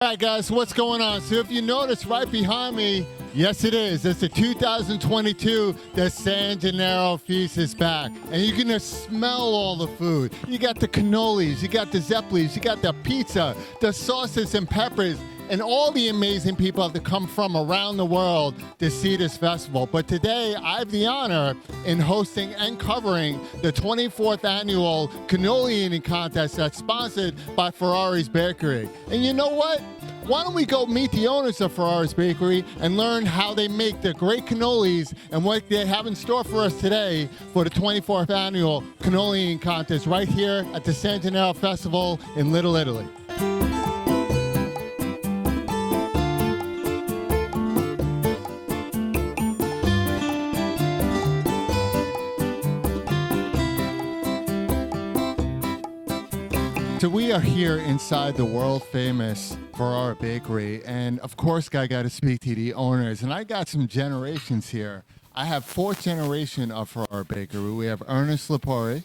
All right, guys, what's going on? So if you notice right behind me, yes, it is. It's the 2022, the San Gennaro Feast is back. And you're going to smell all the food. You got the cannolis, you got the zeppelis, you got the pizza, the sauces and peppers, and all the amazing people have to come from around the world to see this festival. But today, I have the honor in hosting and covering the 24th annual Cannoli Eating Contest that's sponsored by Ferraris Bakery. And you know what? Why don't we go meet the owners of Ferraris Bakery and learn how they make the great cannolis and what they have in store for us today for the 24th annual Cannoli Eating Contest right here at the San Gennaro Festival in Little Italy. So we are here inside the world famous Ferrara Bakery, and of course I got to speak to the owners, and I got some generations here. I have fourth generation of Ferrara Bakery. We have Ernest Lepore,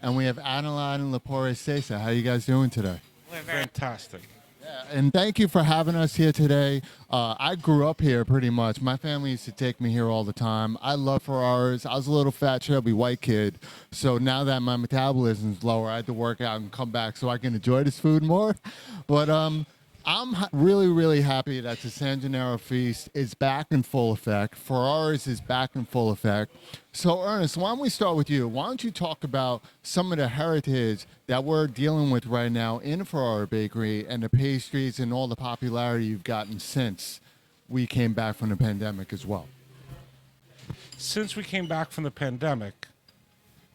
and we have Adeline and Lepore Sessa. How you guys doing today? We're fantastic. Yeah, and thank you for having us here today. I grew up here pretty much. My family used to take me here all the time. I love Ferraris. I was a little fat, chubby white kid. So now that my metabolism's lower, I had to work out and come back so I can enjoy this food more. But I'm really, really happy that the San Gennaro Feast is back in full effect. Ferraris is back in full effect. So, Ernest, why don't we start with you? Why don't you talk about some of the heritage that we're dealing with right now in Ferrara Bakery and the pastries and all the popularity you've gotten since we came back from the pandemic as well? Since we came back from the pandemic,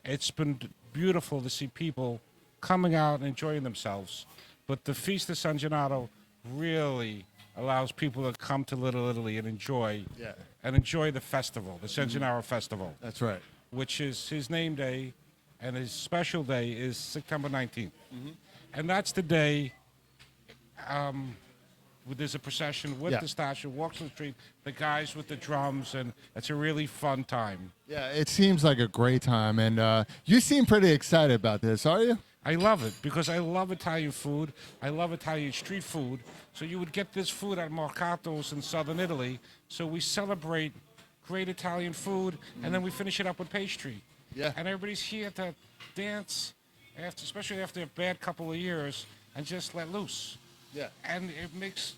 it's been beautiful to see people coming out and enjoying themselves. But the Feast of San Gennaro really allows people to come to Little Italy and enjoy the festival, the San Gennaro Festival. That's right. Which is his name day, and his special day is September 19th. And that's the day there's a procession with the statue, walks on the street, the guys with the drums, and it's a really fun time. Yeah, it seems like a great time, and you seem pretty excited about this, are you? I love it because I love Italian food. I love Italian street food. So you would get this food at mercatos in southern Italy. So we celebrate great Italian food, and then we finish it up with pastry. Yeah. And everybody's here to dance, especially after a bad couple of years, and just let loose. Yeah. And it makes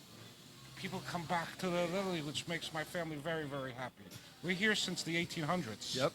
people come back to Little Italy, which makes my family very, very happy. We're here since the 1800s. Yep.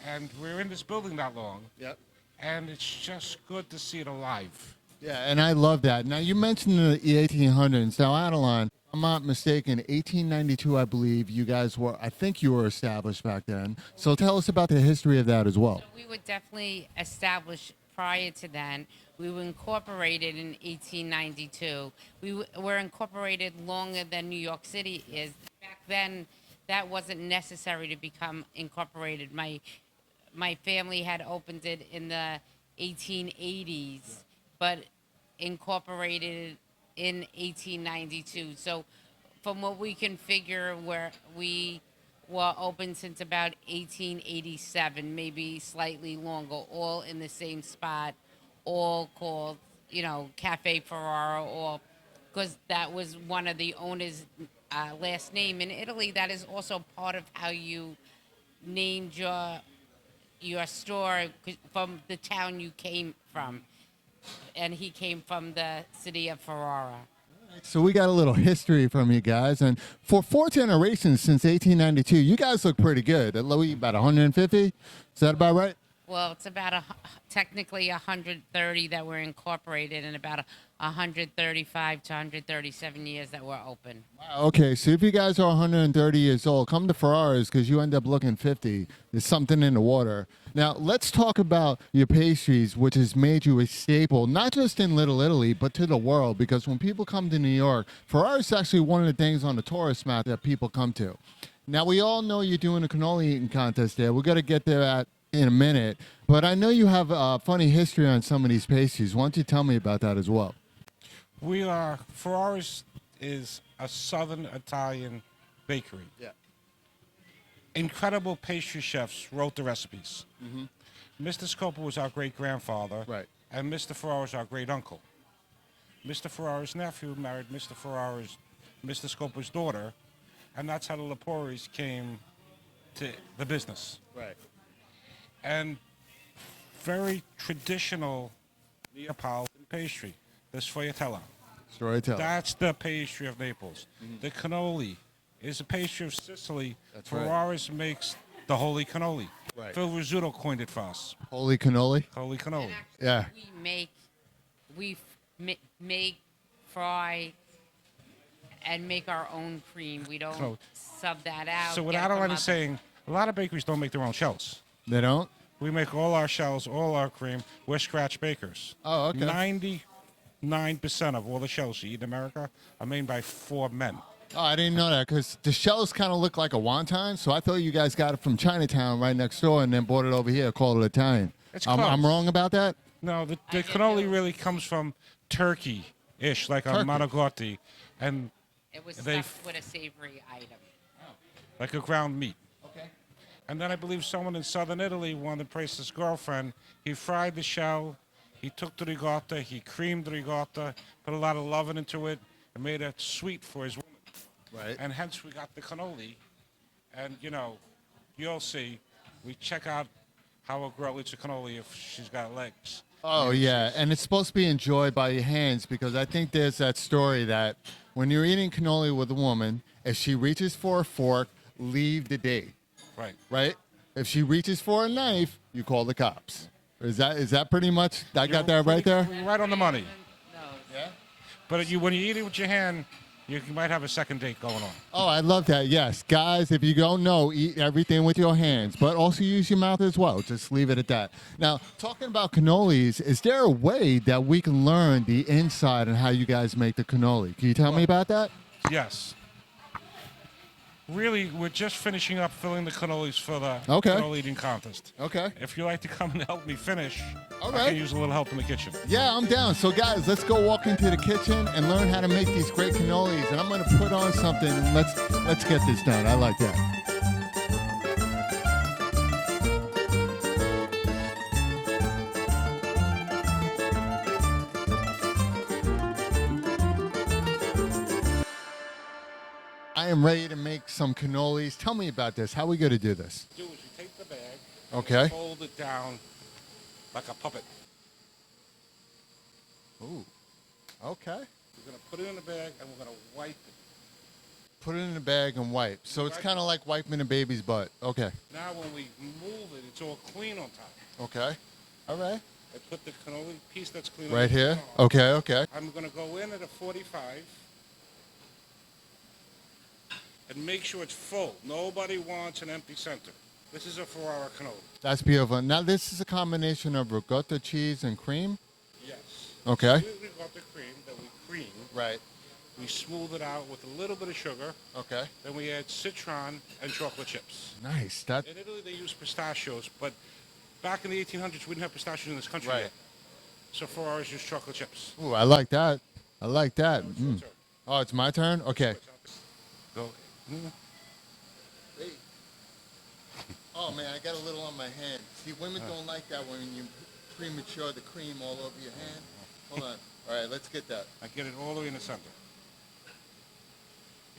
And we're in this building that long. Yep. And it's just good to see it alive. Yeah, and I love that. Now, you mentioned the 1800s. Now, Adeline, if I'm not mistaken, 1892, I believe, you guys were, I think you were established back then. So tell us about the history of that as well. So we were definitely established prior to then. We were incorporated in 1892. We were incorporated longer than New York City is. Back then, that wasn't necessary to become incorporated. My family had opened it in the 1880s, but incorporated in 1892. So from what we can figure, we were open since about 1887, maybe slightly longer, all in the same spot, all called, Cafe Ferrara, or because that was one of the owners' last name. In Italy, that is also part of how you named your store from the town you came from, and he came from the city of Ferrara. So we got a little history from you guys, and for 4 generations since 1892, you guys look pretty good. About 150? Is that about right? Well, it's about technically 130 that were incorporated, and about 135 to 137 years that were open. Wow, okay, so if you guys are 130 years old, come to Ferraris because you end up looking 50. There's something in the water. Now, let's talk about your pastries, which has made you a staple, not just in Little Italy, but to the world, because when people come to New York, Ferraris is actually one of the things on the tourist map that people come to. Now, we all know you're doing a cannoli eating contest there. We're going to get there in a minute, but I know you have a funny history on some of these pastries. Why don't you tell me about that as well? Ferraris is a southern Italian bakery. Yeah. Incredible pastry chefs wrote the recipes. Mr. Scopa was our great-grandfather, Right. and Mr. Ferrara was our great-uncle. Mr. Ferrara's nephew married Mr. Scopa's daughter, and that's how the Lepores came to the business. Right. And very traditional Neapolitan pastry, the sfogliatella. Storyteller. That's the pastry of Naples. The cannoli is a pastry of Sicily. That's right. Ferraris makes the holy cannoli. Right. Phil Rizzuto coined it for us. Holy cannoli. Holy cannoli. And actually, Yeah. we make, fry, and make our own cream. We don't So- sub that out. So what get it from Adeline is other- saying, a lot of bakeries don't make their own shells. They don't? We make all our shells, all our cream. We're scratch bakers. Oh, okay. 99% of all the shells you eat in America are made by 4 men. Oh, I didn't know that because the shells kind of look like a wonton, so I thought you guys got it from Chinatown right next door and then bought it over here, called it Italian. It's I'm close. wrong about that? No, the I did cannoli too. really comes from Turkey-ish, like a Turkey. manicotti, and It was they stuffed with a savory item. like a ground meat. Okay. And then I believe someone in southern Italy wanted to praise his girlfriend. He fried the shell, he took the ricotta, he creamed the ricotta, put a lot of loving into it, and made it sweet for his woman. Right. And hence we got the cannoli. And, you'll see, we check out how a girl eats a cannoli if she's got legs. Oh, yeah. And it's supposed to be enjoyed by your hands because I think there's that story that when you're eating cannoli with a woman, if she reaches for a fork, leave the date, Right. right? If she reaches for a knife, you call the cops. Is that pretty much, I got that right there? You're right on the money. No. Yeah. But when you eat it with your hand, you might have a second date going on. Oh, I love that. Yes. Guys, if you don't know, eat everything with your hands, but also use your mouth as well. Just leave it at that. Now, talking about cannolis, is there a way that we can learn the inside and how you guys make the cannoli? Can you tell me about that? Yes. Really, we're just finishing up filling the cannolis for the Okay. cannoli eating contest. Okay. If you'd like to come and help me finish, All I right. can use a little help in the kitchen. Yeah, I'm down. So, guys, let's go walk into the kitchen and learn how to make these great cannolis. And I'm going to put on something and let's get this done. I like that. I am ready to make some cannolis. Tell me about this. How are we going to do this? Do is you take the bag, Okay. fold it down like a puppet. Ooh. Okay. We're going to put it in the bag and we're going to wipe it. Put it in the bag and wipe. So it's Wipe kind of like wiping a baby's butt. Okay. Now when we move it, it's all clean on top. Okay. All right. I put the cannoli piece that's clean on Right here. top. Okay. Okay. I'm going to go in at a 45 and make sure it's full. Nobody wants an empty center. This is a Ferrara cannoli. That's beautiful. Now this is a combination of ricotta cheese and cream. Yes. Okay. We got the cream that we cream. Right. We smooth it out with a little bit of sugar. Okay. Then we add citron and chocolate chips. Nice. That. In Italy, they use pistachios, but back in the 1800s, we didn't have pistachios in this country Right. yet. So Ferraris use chocolate chips. Ooh, I like that. I like that. It's your Mm. turn. Oh, it's my turn. Okay. Go. Oh man, I got a little on my hand. See, women don't like that when you premature the cream all over your hand. Hold on. All right, let's get that. I get it all the way in the center.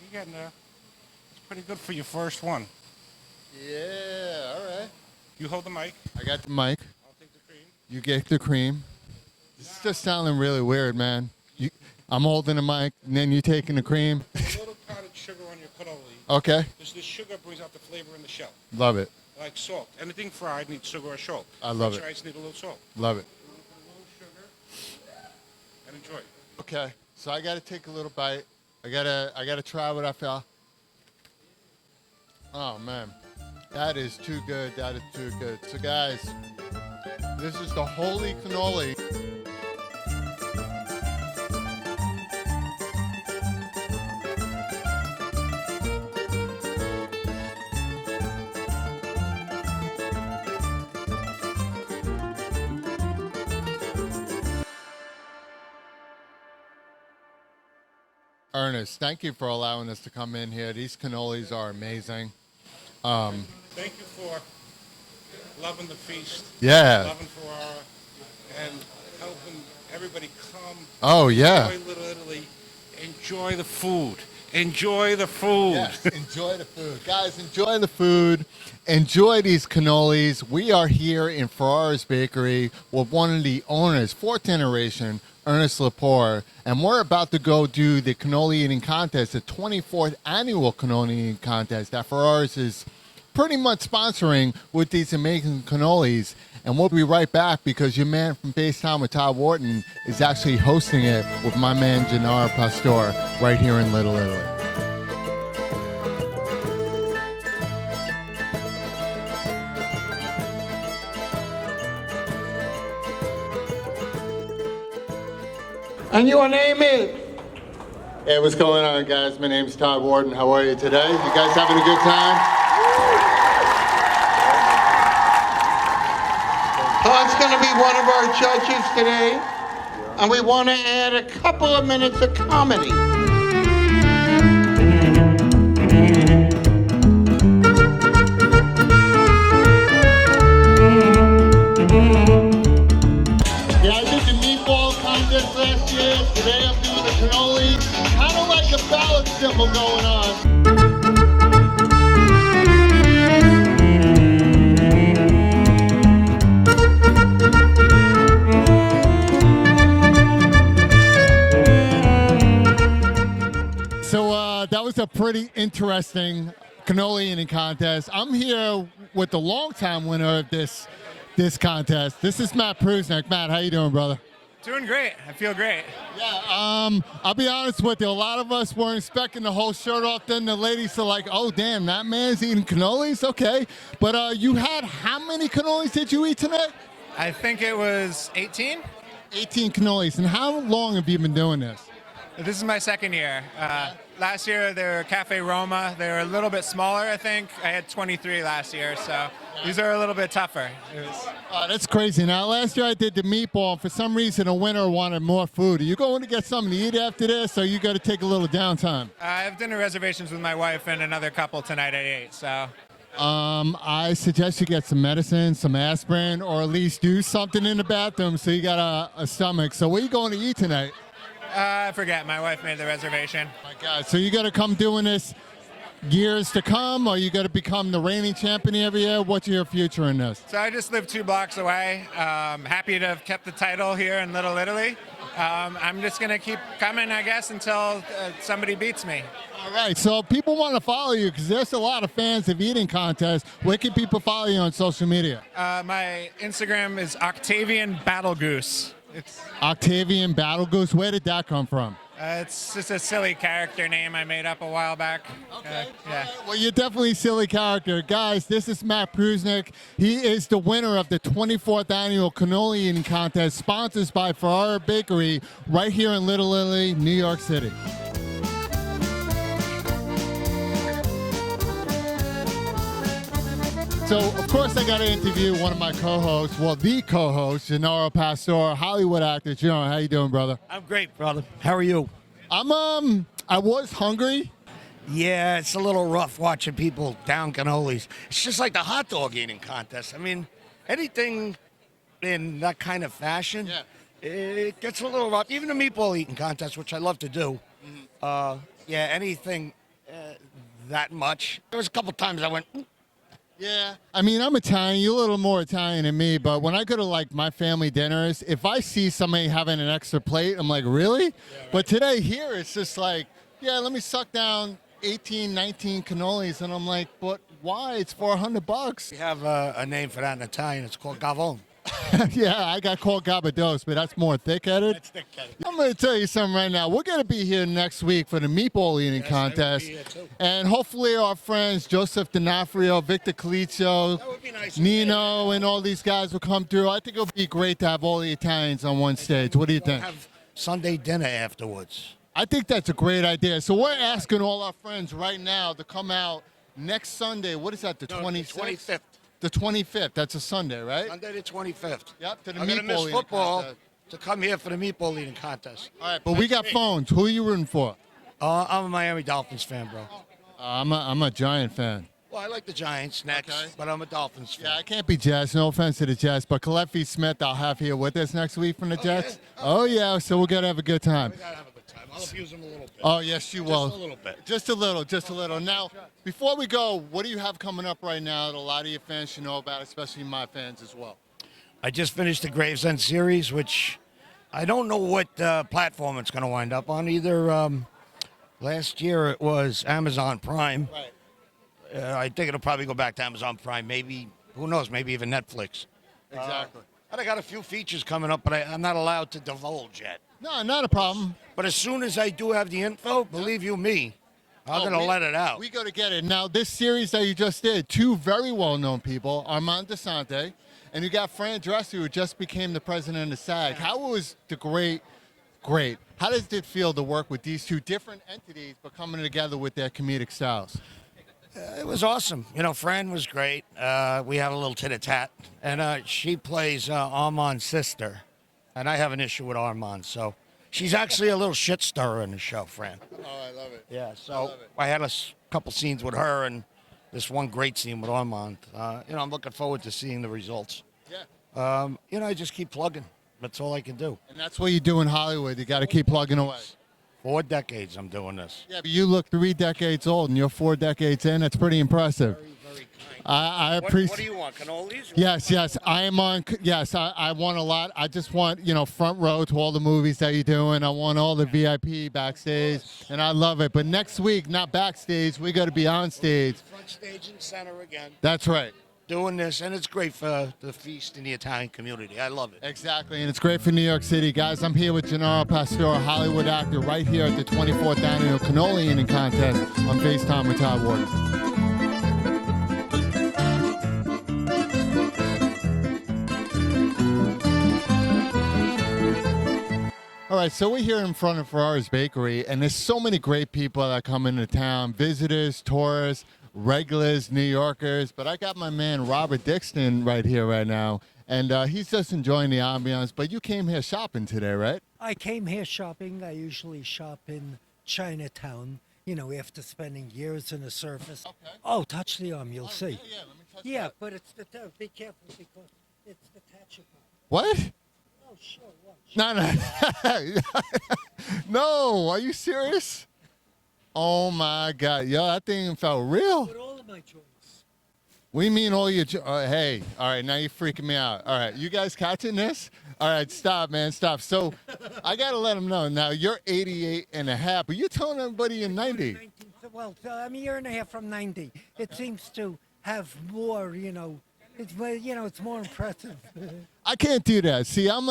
You're getting there. It's pretty good for your first one. Yeah. All right. You hold the mic. I got the mic. I'll take the cream. You get the cream. It's just sounding really weird, man. I'm holding the mic, and then you taking the cream. A little powdered sugar on your cannoli. Okay. Because the sugar brings out the flavor in the shell. Love it. Like salt. Anything fried needs sugar or salt. I love French it. fries need a little salt. Love it. A little sugar. And enjoy. Okay. So I got to take a little bite. I gotta try what I feel. Oh man, that is too good. That is too good. So guys, this is the holy cannoli. Ernest, thank you for allowing us to come in here. These cannolis are amazing. Thank you for loving the feast. Yeah. Loving Ferrara. And helping Everybody come. Oh, yeah. Enjoy Little Italy. Enjoy the food. Enjoy the food. Yes, enjoy the food. Guys, enjoy the food. Enjoy these cannolis. We are here in Ferraris Bakery with one of the owners, fourth generation, Ernest Lepore, and we're about to go do the cannoli eating contest, the 24th annual cannoli eating contest that Ferraris is pretty much sponsoring with these amazing cannolis. And we'll be right back because your man from FaceTime with Todd Wharton is actually hosting it with my man Gennaro Pastore right here in Little Italy. And your name is? Hey, what's going on, guys? My name's Todd Wharton. How are you today? You guys having a good time? Todd's going to be one of our judges today, and we want to add a couple of minutes of comedy. Yeah, I did the meatball contest last year. Today I'm doing the cannoli. Kind of like a ballad symbol going on. That was a pretty interesting cannoli eating contest. I'm here with the longtime winner of this contest. This is Matt Prusneck. Matt, how you doing, brother? Doing great. I feel great. Yeah, I'll be honest with you. A lot of us weren't expecting the whole shirt off. Then the ladies are like, oh, damn, that man's eating cannolis? Okay. But you had how many cannolis did you eat tonight? I think it was 18. 18 cannolis. And how long have you been doing this? This is my second year. Last year they were Cafe Roma. They were a little bit smaller, I think. I had 23 last year, so these are a little bit tougher. That's crazy. Now, last year I did the meatball, and for some reason the winner wanted more food. Are you going to get something to eat after this, or you got to take a little downtime? I have dinner reservations with my wife and another couple tonight at 8, so. I suggest you get some medicine, some aspirin, or at least do something in the bathroom so you got a stomach. So what are you going to eat tonight? I forget. My wife made the reservation. Oh my God. So you got to come doing this years to come, or you got to become the reigning champion every year? What's your future in this? So I just live 2 blocks away. Happy to have kept the title here in Little Italy. I'm just going to keep coming, I guess, until somebody beats me. All right. So people want to follow you because there's a lot of fans of eating contests. Where can people follow you on social media? My Instagram is Octavian Battle Goose. It's Octavian Battle Goose. Where did that come from? It's just a silly character name I made up a while back. Okay. Yeah. Well, you're definitely a silly character. Guys, this is Matt Prusneck. He is the winner of the 24th annual cannoli eating contest, sponsored by Ferrara Bakery, right here in Little Italy, New York City. So, of course, I got to interview one of my co-hosts, well, the co-host, Gennaro Pastore, Hollywood actor. Gennaro, how you doing, brother? I'm great, brother. How are you? I was hungry. Yeah, it's a little rough watching people down cannolis. It's just like the hot dog eating contest. I mean, anything in that kind of fashion, it gets a little rough. Even the meatball eating contest, which I love to do. Anything that much. There was a couple times I went, Yeah, I mean, I'm Italian. You're a little more Italian than me, but when I go to, like, my family dinners, if I see somebody having an extra plate, I'm like, really? Yeah, right. But today here, it's just like, yeah, let me suck down 18, 19 cannolis, and I'm like, but why? It's $400. we have a name for that in Italian. It's called gavone. Yeah, I got called Gabados, but that's more thick-headed. That's thick-headed. I'm going to tell you something right now. We're going to be here next week for the meatball eating contest. And hopefully our friends Joseph D'Onofrio, Victor Calicio, nice. Nino, and all these guys will come through. I think it'll be great to have all the Italians on one stage. What do you think? Have Sunday dinner afterwards. I think that's a great idea. So we're asking all our friends right now to come out next Sunday. What is that, the 26th? 25th. The 25th. That's a Sunday, right? Sunday the 25th. Yep, to the I'm going meatball to miss eating football contest. to come here for the meatball eating contest. All right, but we got phones. Who are you rooting for? I'm a Miami Dolphins fan, bro. I'm a Giant fan. Well, I like the Giants next, Okay. but I'm a Dolphins fan. Yeah, I can't be Jets. No offense to the Jets, but Cleffy Smith I'll have here with us next week from the Jets. yeah? Oh, yeah, so we're going to have a good time. We gotta have a good time. I'll abuse them a little bit. Oh, yes, you will. Just a little bit. Just a little, just a little. Now, before we go, what do you have coming up right now that a lot of your fans should know about, especially my fans as well? I just finished the Gravesend series, which I don't know what platform it's going to wind up on. Either last year it was Amazon Prime. Right. I think it'll probably go back to Amazon Prime. Maybe, who knows, maybe even Netflix. Exactly. And I got a few features coming up, but I'm not allowed to divulge yet. No, not a problem. But as soon as I do have the info, believe you me, I'm going to let it out. We go to get it. Now, this series that you just did, two very well-known people, Armand DeSante, and you got Fran Dresser, who just became the president of SAG. How was the great? How does it feel to work with these two different entities, but coming together with their comedic styles? It was awesome. You know, Fran was great. We have a little tit-a-tat. And she plays Armand's sister. And I have an issue with Armand, so she's actually a little shit stirrer in the show, Fran. Oh, I love it. Yeah, so I had a couple scenes with her and this one great scene with Armand. I'm looking forward to seeing the results. Yeah. I just keep plugging. That's all I can do. And that's what you do in Hollywood. You got to keep plugging away. 4 decades I'm doing this. Yeah, but you look 3 decades old, and you're 4 decades in. That's pretty impressive. Very, very kind. I What appreciate. do you want, cannolis? Yes. I am on. Yes, I want a lot. I just want front row to all the movies that you're doing. I want all the VIP backstage, and I love it. But next week, not backstage, we got to be on stage. Front stage and center again. That's right. Doing this, and it's great for the feast in the Italian community. I love it. Exactly, and it's great for New York City. Guys, I'm here with Gennaro, Pastore, Hollywood actor, right here at the 24th Annual Cannoli Making Contest on FaceTime with Todd Wharton. All right, so we're here in front of Ferraris Bakery, and there's so many great people that come into town, visitors, tourists, regulars, New Yorkers, but I got my man Robert Dixon right here right now, and he's just enjoying the ambiance, but you came here shopping today, right? I came here shopping. I usually shop in Chinatown, after spending years in the surface. Okay. Oh, touch the arm, you'll see. Yeah, let me touch Yeah, that. but it's be careful because it's detachable. What? Oh, sure, watch. No. No, are you serious? Oh my God, yo, that thing felt real. With all of my joints. We mean all your. Hey, all right, now you're freaking me out. All right, you guys catching this? All right, stop, man, stop. So, I gotta let them know. Now you're 88 and a half, but you're telling everybody you're 90. Well, I'm a year and a half from 90. It seems to have more, it's more impressive. I can't do that. See, I'm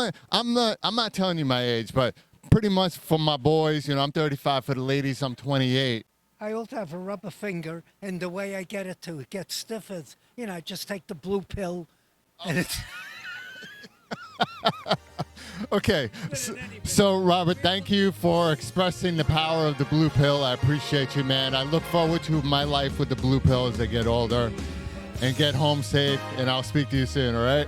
not telling you my age, but pretty much for my boys, I'm 35. For the ladies, I'm 28. I also have a rubber finger, and the way I get it to get stiff is, I just take the blue pill, and it's... Okay, so Robert, thank you for expressing the power of the blue pill. I appreciate you, man. I look forward to my life with the blue pill as I get older and get home safe, and I'll speak to you soon, all right?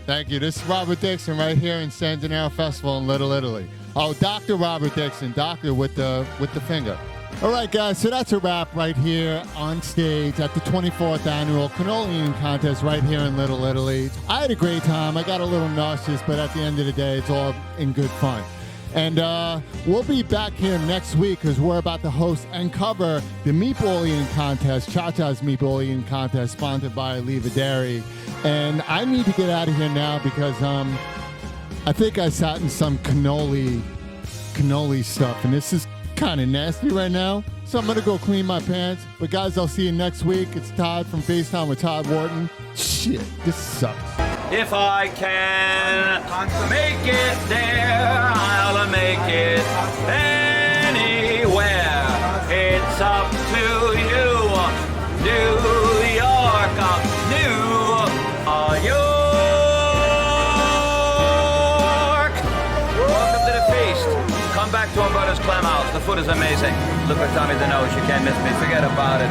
Thank you. This is Robert Dixon right here in San Gennaro Festival in Little Italy. Oh, Dr. Robert Dixon, doctor with the finger. All right, guys, so that's a wrap right here on stage at the 24th Annual Cannoli Making Contest right here in Little Italy. I had a great time. I got a little nauseous, but at the end of the day, it's all in good fun. And we'll be back here next week because we're about to host and cover the Meatball Eating Contest, Cha-Cha's Meatball Eating Contest, sponsored by Leva Dairy. And I need to get out of here now because I think I sat in some cannoli stuff, and this is kind of nasty right now. So I'm going to go clean my pants. But guys, I'll see you next week. It's Todd from FaceTime with Todd Wharton. Shit, this sucks. If I can make it there, I'll make it anywhere. It's up to you, New York, New York. Welcome to the feast. Come back to our brother's Clam House. The food is amazing. Look at Tommy the Nose. You can't miss me. Forget about it.